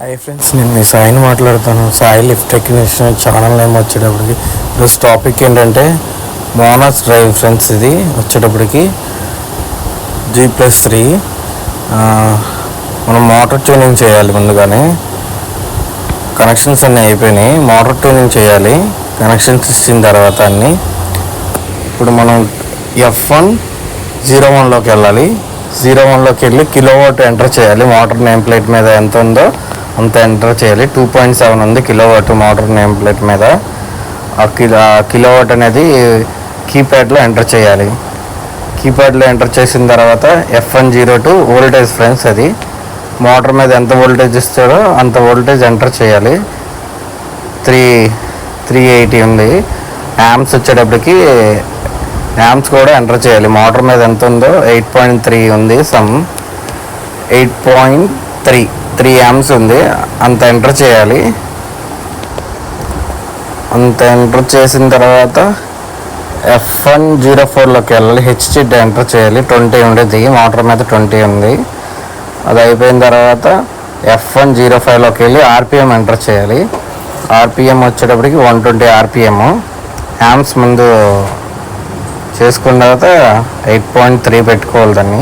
Hi friends, నేను మీ సాయిని మాట్లాడుతాను. Sai lift technician channel name వచ్చేటప్పటికి ఈరోజు టాపిక్ ఏంటంటే మోనాస్ డ్రైవ్ ఫ్రెండ్స్. ఇది వచ్చేటప్పటికి G+3 మనం మోటార్ ట్యూనింగ్ చేయాలి. ముందుగానే కనెక్షన్స్ అన్నీ అయిపోయినాయి. మోటార్ ట్యూనింగ్ చేయాలి కనెక్షన్స్ ఇచ్చిన తర్వాత అన్నీ. ఇప్పుడు మనం F101లోకి వెళ్ళాలి. 01లోకి వెళ్ళి కిలోవాట్ ఎంటర్ చేయాలి. మోటార్ నేమ్ ప్లేట్ మీద ఎంత ఉందో అంత ఎంటర్ చేయాలి. 2.7 ఉంది కిలోవాట్ మోటార్ నేమ్ ప్లేట్ మీద. ఆ కిలోవాట్ అనేది కీప్యాడ్లో ఎంటర్ చేయాలి. కీప్యాడ్లో ఎంటర్ చేసిన తర్వాత F102 వోల్టేజ్ ఫ్రెండ్స్. అది మోటార్ మీద ఎంత వోల్టేజ్ ఇస్తాడో అంత వోల్టేజ్ ఎంటర్ చేయాలి. 380 ఉంది. యాంప్స్ వచ్చేటప్పటికి యాంప్స్ కూడా ఎంటర్ చేయాలి. మోటార్ మీద ఎంత ఉందో 8.3 ఉంది. 8.3 యాంప్స్ ఉంది. అంత ఎంటర్ చేయాలి. అంత ఎంటర్ చేసిన తర్వాత F104లోకి వెళ్ళాలి. హెచ్జిడ్ ఎంటర్ చేయాలి. 20 ఉండేది మోటార్ మీద 20 ఉంది. అది అయిపోయిన తర్వాత F105లోకి వెళ్ళి ఆర్పిఎం ఎంటర్ చేయాలి. ఆర్పిఎం వచ్చేటప్పటికి 120 ఆర్పిఎం. యాంప్స్ ముందు చేసుకున్న తర్వాత 8.3 పెట్టుకోవాలి. దాన్ని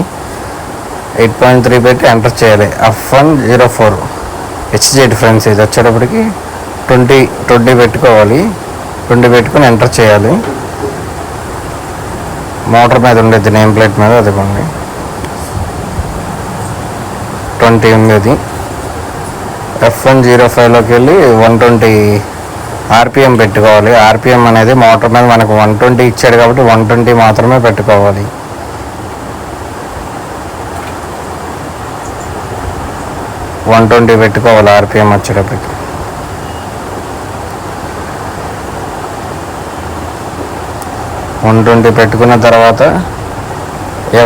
8.3 పెట్టి ఎంటర్ చేయాలి. F104 హెచ్జిడ్ friends. ఇది వచ్చేటప్పటికి 20 పెట్టుకోవాలి. 20 పెట్టుకుని ఎంటర్ చేయాలి. మోటార్ మీద ఉండేది నేమ్ ప్లేట్ మీద అదిగోండి 20 ఉండేది. F105లోకి వెళ్ళి 120 ఆర్పిఎం పెట్టుకోవాలి. ఆర్పిఎం అనేది మోటార్ మీద మనకు 120 ఇచ్చాడు కాబట్టి 120 మాత్రమే పెట్టుకోవాలి. పెట్టుకోవాలి ఆర్పిఎం వచ్చేటప్పటికి. పెట్టుకున్న తర్వాత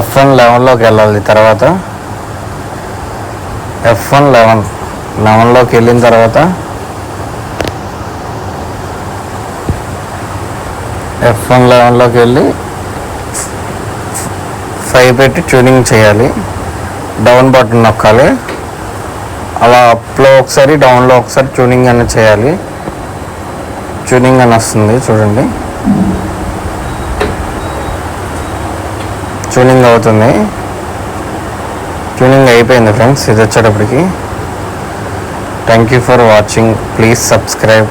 F111లోకి వెళ్ళాలి. తర్వాత F111లోకి వెళ్ళిన తర్వాత F111లోకి వెళ్ళి 5 పెట్టి ట్యూనింగ్ చేయాలి. డౌన్ బటన్ నొక్కాలి. అలా అప్లో ఒకసారి డౌన్లో ఒకసారి ట్యూనింగ్ అని చేయాలి. ట్యూనింగ్ అని వస్తుంది చూడండి. ట్యూనింగ్ అవుతుంది. ట్యూనింగ్ అయిపోయింది ఫ్రెండ్స్. ఇది వచ్చేటప్పటికి thank you for watching. Please subscribe.